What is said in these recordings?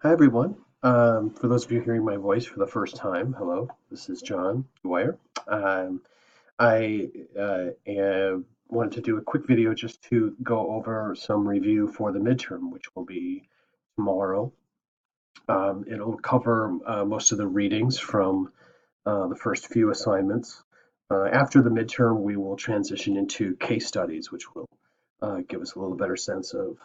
Hi, everyone. For those of you hearing my voice for the first time, hello, this is John Dwyer. I wanted to do a quick video just to go over some review for the midterm, which will be tomorrow. It'll cover most of the readings from the first few assignments. After the midterm, we will transition into case studies, which will give us a little better sense of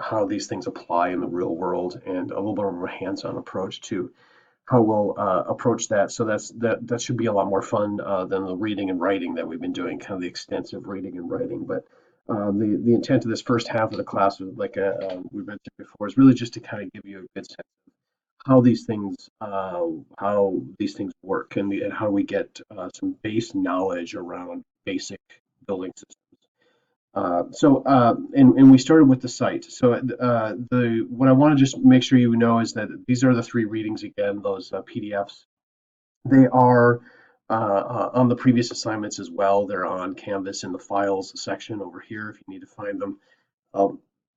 how these things apply in the real world and a little bit more hands-on approach to how we'll approach that. So that should be a lot more fun than the reading and writing that we've been doing, kind of the extensive reading and writing. But the intent of this first half of the class, like we mentioned before, is really just to kind of give you a good sense how these things work and how we get some base knowledge around basic building systems. And we started with the site. So what I want to just make sure you know is that these are the three readings again, those PDFs. They are on the previous assignments as well. They're on Canvas in the files section over here if you need to find them.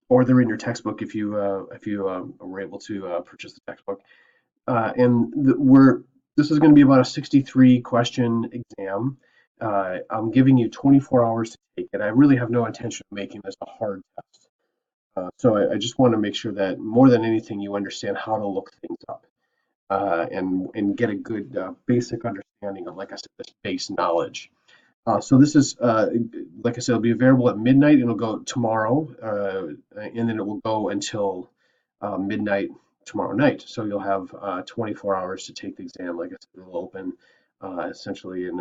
Or they're in your textbook if you were able to purchase the textbook. This is going to be about a 63 question exam. I'm giving you 24 hours to take it. I really have no intention of making this a hard test. So I just want to make sure that more than anything, you understand how to look things up and get a good basic understanding of, like I said, this base knowledge. So this is, like I said, it'll be available at midnight. It'll go tomorrow, and then it will go until midnight tomorrow night. So you'll have 24 hours to take the exam. Like I said, it'll open essentially in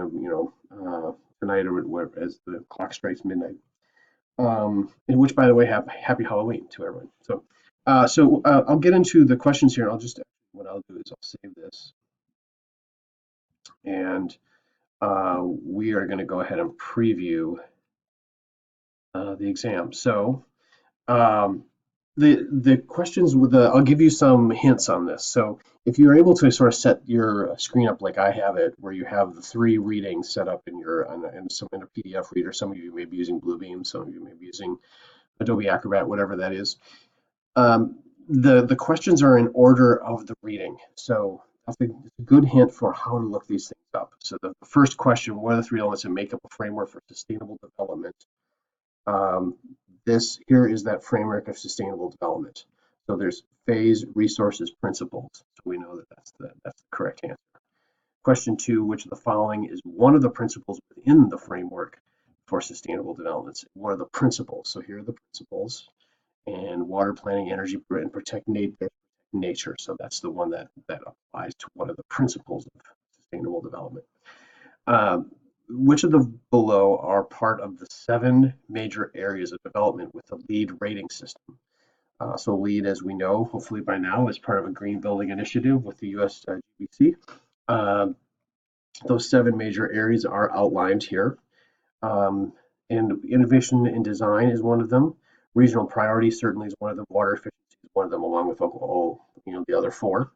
tonight or as the clock strikes midnight. In which, by the way, happy Halloween to everyone. So I'll get into the questions here. What I'll do is I'll save this, and we are going to go ahead and preview the exam. So um, the questions I'll give you some hints on this. So if you're able to sort of set your screen up like I have it, where you have the three readings set up in a PDF reader, some of you may be using Bluebeam, some of you may be using Adobe Acrobat, whatever that is. The questions are in order of the reading. So that's a good hint for how to look these things up. So the first question, what are the three elements that make up a framework for sustainable development? This here is that framework of sustainable development. So there's phase, resources, principles. So we know that that's the correct answer. Question two, which of the following is one of the principles within the framework for sustainable development? What are the principles? So here are the principles. And water planning, energy, and protect nature. So that's the one that applies to one of the principles of sustainable development. Which of the below are part of the 7 major areas of development with a LEED rating system? So LEED, as we know, hopefully by now, is part of a green building initiative with the US GBC. Those 7 major areas are outlined here. And innovation in design is one of them. Regional priority certainly is one of them. Water efficiency is one of them, along with all the other 4.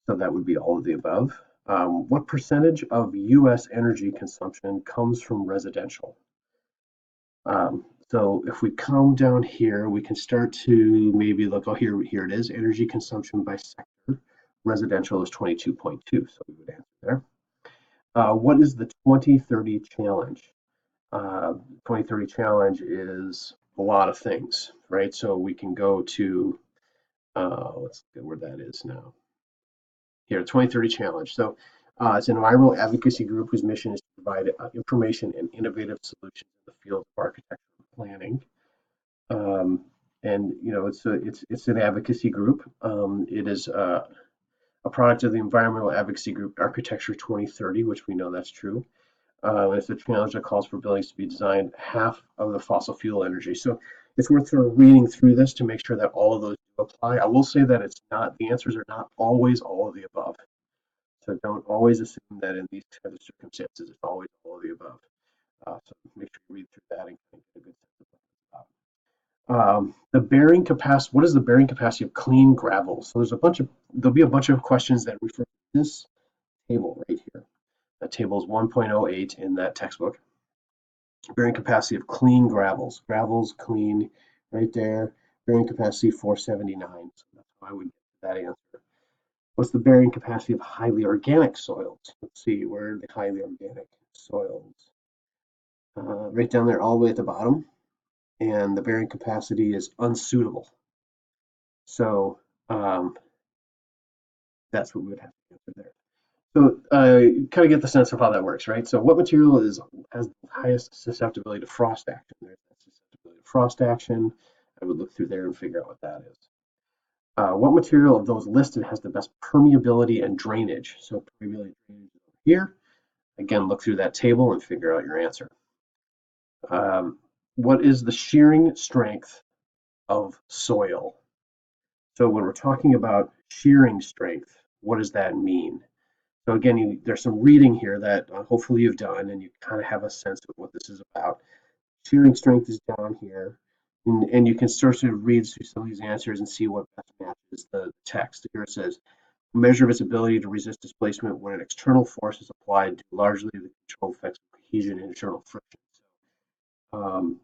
So that would be all of the above. What percentage of U.S. energy consumption comes from residential? So if we come down here, we can start to maybe look. Oh, here it is. Energy consumption by sector. Residential is 22.2. So we would answer there. What is the 2030 challenge? 2030 challenge is a lot of things, right? So we can go to, let's look at where that is now. Here, 2030 challenge. So it's an environmental advocacy group whose mission is to provide information and innovative solutions in the field of architecture and planning. And it's an advocacy group. It is a product of the environmental advocacy group Architecture 2030, which we know that's true. It's a challenge that calls for buildings to be designed half of the fossil fuel energy. So it's worth sort of reading through this to make sure that all of those do apply. I will say that the answers are not always all of the above. So don't always assume that in these kinds of circumstances it's always all of the above. So make sure you read through that and get a good sense of what it's about. The bearing capacity. What is the bearing capacity of clean gravel? So there'll be a bunch of questions that refer to this table right here. That table is 1.08 in that textbook. Bearing capacity of clean gravels. Gravels clean right there. Bearing capacity 479. So that's how I would get that answer. What's the bearing capacity of highly organic soils? Let's see, where are the highly organic soils? Right down there, all the way at the bottom. And the bearing capacity is unsuitable. So that's what we would have to answer there. So kind of get the sense of how that works, right? So what material has the highest susceptibility to frost action? There's susceptibility to frost action. I would look through there and figure out what that is. What material of those listed has the best permeability and drainage? So permeability and drainage over here. Again, look through that table and figure out your answer. What is the shearing strength of soil? So when we're talking about shearing strength, what does that mean? So again, there's some reading here that hopefully you've done, and you kind of have a sense of what this is about. Shearing strength is down here, and you can sort of read through some of these answers and see what best matches the text. Here it says, measure of its ability to resist displacement when an external force is applied due largely to the controlled effects of cohesion and internal friction. So,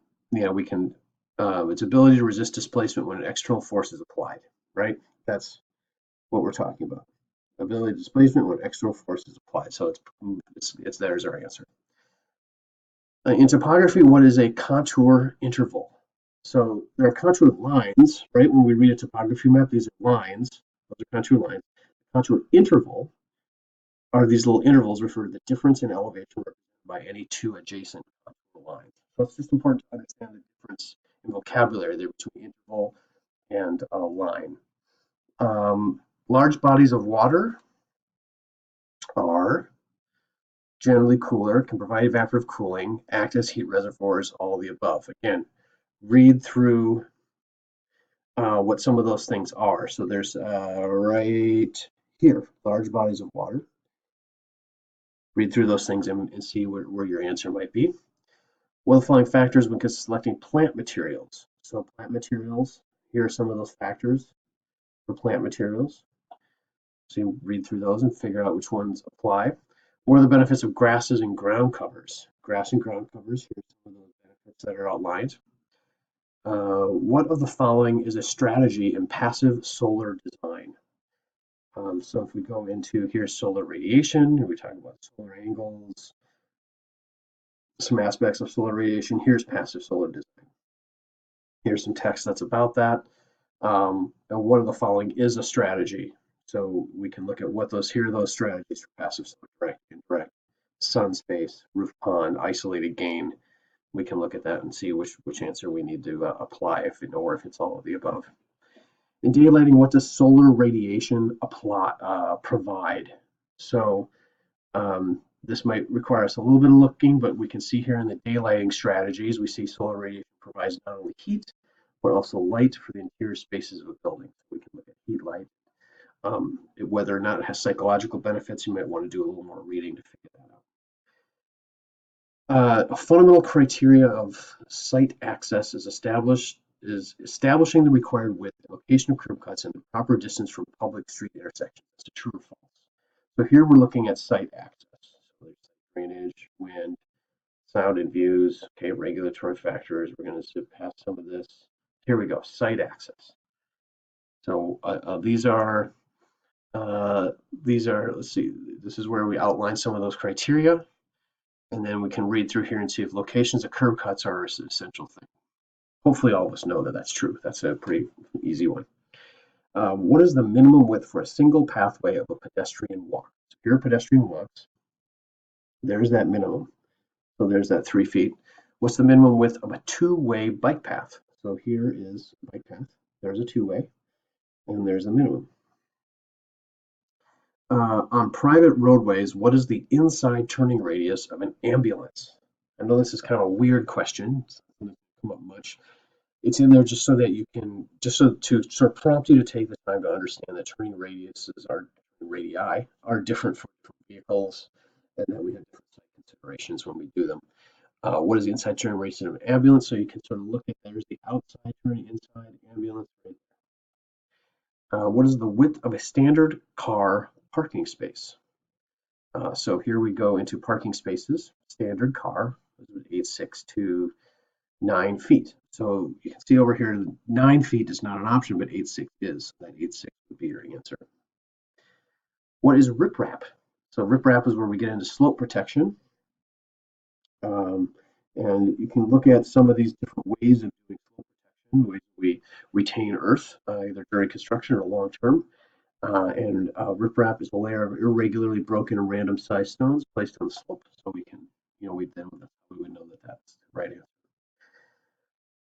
we can, its ability to resist displacement when an external force is applied, right? That's what we're talking about. Ability to displacement when external force is applied. So it's there's our answer. In topography, what is a contour interval? So there are contour lines, right? When we read a topography map, these are lines. Those are contour lines. Contour interval are these little intervals referred to the difference in elevation represented by any two adjacent contour lines. So it's just important to understand the difference in vocabulary there between interval and a line. Large bodies of water are generally cooler, can provide evaporative cooling, act as heat reservoirs, all the above. Again, read through what some of those things are. So there's right here, large bodies of water. Read through those things and see where your answer might be. What are the following factors when selecting plant materials? So plant materials, here are some of those factors for plant materials. So you read through those and figure out which ones apply. What are the benefits of grasses and ground covers? Grass and ground covers, here's some of those benefits that are outlined. What of the following is a strategy in passive solar design? So if we go into, here's solar radiation, and we talk about solar angles, some aspects of solar radiation. Here's passive solar design. Here's some text that's about that. And what of the following is a strategy? So we can look at what those strategies for passive solar, direct, indirect, sun space, roof pond, isolated gain. We can look at that and see which answer we need to apply, if it's all of the above. In daylighting, what does solar radiation provide? So this might require us a little bit of looking, but we can see here in the daylighting strategies, we see solar radiation provides not only heat, but also light for the interior spaces of a building. We can look at heat light. Whether or not it has psychological benefits, you might want to do a little more reading to figure that out. A fundamental criteria of site access is establishing the required width and location of curb cuts and the proper distance from public street intersections. Is it true or false? So here we're looking at site access. So there's drainage, wind, sound and views. Okay, regulatory factors. We're going to zip past some of this. Here we go, site access. So these are, let's see, this is where we outline some of those criteria. And then we can read through here and see if locations of curb cuts are an essential thing. Hopefully all of us know that that's true. That's a pretty easy one. What is the minimum width for a single pathway of a pedestrian walk? So here are pedestrian walks. There's that minimum. So there's that 3 feet. What's the minimum width of a two-way bike path? So here is a bike path. There's a two-way, and there's a minimum. On private roadways, what is the inside turning radius of an ambulance? I know this is kind of a weird question. It's not going to come up much. It's in there just so that you can, to sort of prompt you to take the time to understand that turning radiuses radii are different for different vehicles, and that we have different site considerations when we do them. What is the inside turning radius of an ambulance? So you can sort of look at, there's the outside turning, inside ambulance right there. What is the width of a standard car parking space? So here we go into parking spaces. Standard car, 8.6 to 9 feet. So you can see over here, 9 feet is not an option, but 8.6 is. That 8.6 would be your answer. What is riprap? So riprap is where we get into slope protection. And you can look at some of these different ways of doing slope protection, ways we retain earth, either during construction or long term. And riprap is a layer of irregularly broken and random sized stones placed on the slope, so we can, we would know that that's the right answer.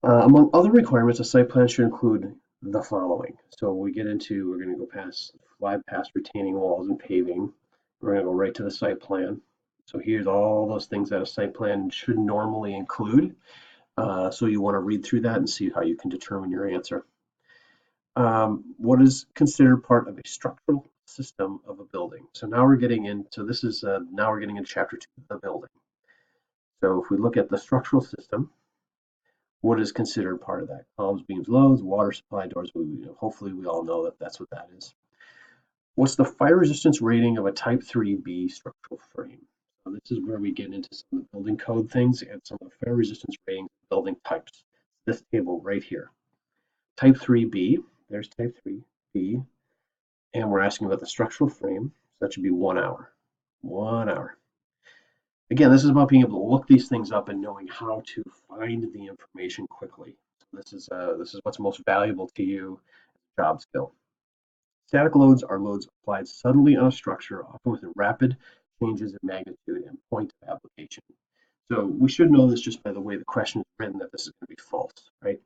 Among other requirements, a site plan should include the following. So we're going to go fly past retaining walls and paving. We're going to go right to the site plan. So here's all those things that a site plan should normally include. So you want to read through that and see how you can determine your answer. What is considered part of a structural system of a building? So now we're getting into chapter 2, the building. So if we look at the structural system, what is considered part of that? Columns, beams, loads, water supply, doors. Hopefully we all know that that's what that is. What's the fire resistance rating of a type 3B structural frame? So this is where we get into some of the building code things and some of the fire resistance ratings of building types. This table right here. Type 3B, there's type 3B, and we're asking about the structural frame. So that should be 1 hour. 1 hour. Again, this is about being able to look these things up and knowing how to find the information quickly. This is what's most valuable to you as a job skill. Static loads are loads applied suddenly on a structure, often with rapid changes in magnitude and point of application. So we should know this just by the way the question is written, that this is going to be false, right?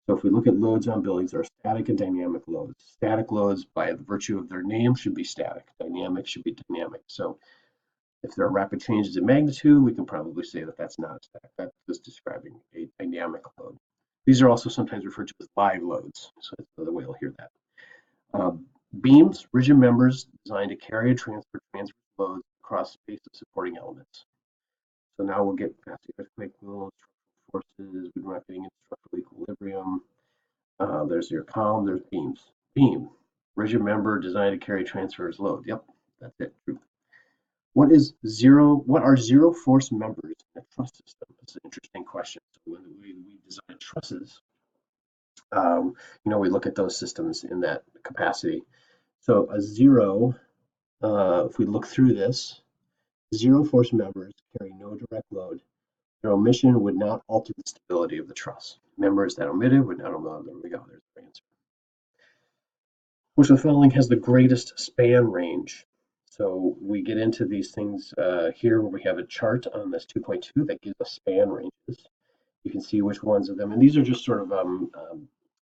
So if we look at loads on buildings, there are static and dynamic loads. Static loads, by virtue of their name, should be static. Dynamic should be dynamic. So if there are rapid changes in magnitude, we can probably say that that's not a static. That is describing a dynamic load. These are also sometimes referred to as live loads. So that's another way you'll hear that. Beams, rigid members designed to carry and transfer loads across space of supporting elements. So now we'll get past the earthquake loads, structural forces. We're not getting into structural equilibrium. There's your column. There's beams. Beam, rigid member designed to carry transfers load. Yep, that's it. True. What are zero force members in a truss system? That's an interesting question. So when we design trusses, we look at those systems in that capacity. So a zero, if we look through this, zero force members carry no direct load. Their omission would not alter the stability of the truss. Members that omitted would not allow. There we go. There's the answer. Which of the following has the greatest span range? So we get into these things here where we have a chart on this 2.2 that gives us span ranges. You can see which ones of them, and these are just sort of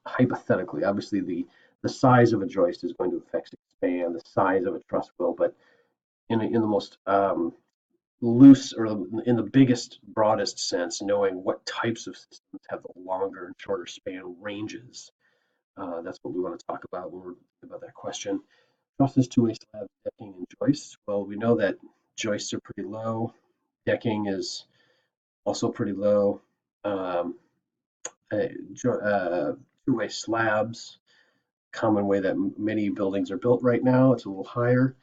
hypothetically. Obviously, the size of a joist is going to affect span, the size of a truss will, but in the most loose or in the biggest, broadest sense, knowing what types of systems have the longer and shorter span ranges. That's what we want to talk about when we're thinking about that question. Trusses, two-way slabs, decking, and joists. Well, we know that joists are pretty low. Decking is also pretty low. Two-way slabs, common way that many buildings are built right now. It's a little higher,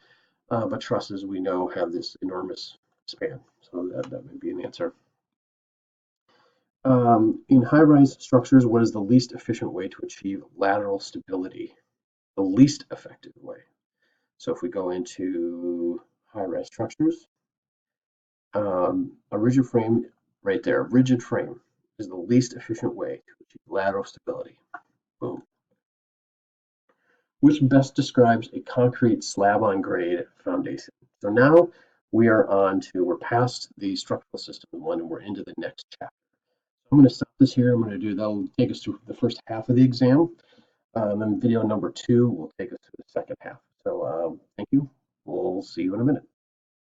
but trusses we know have this enormous span, so that might be an answer. In high-rise structures, what is the least efficient way to achieve lateral stability? The least effective way. So if we go into high-rise structures, a rigid frame right there, rigid frame is the least efficient way to achieve lateral stability. Boom. Which best describes a concrete slab-on-grade foundation? So now we're past the structural system one, and we're into the next chapter. I'm going to stop this here. That'll take us through the first half of the exam. Then video number 2 will take us to the second half. So thank you. We'll see you in a minute.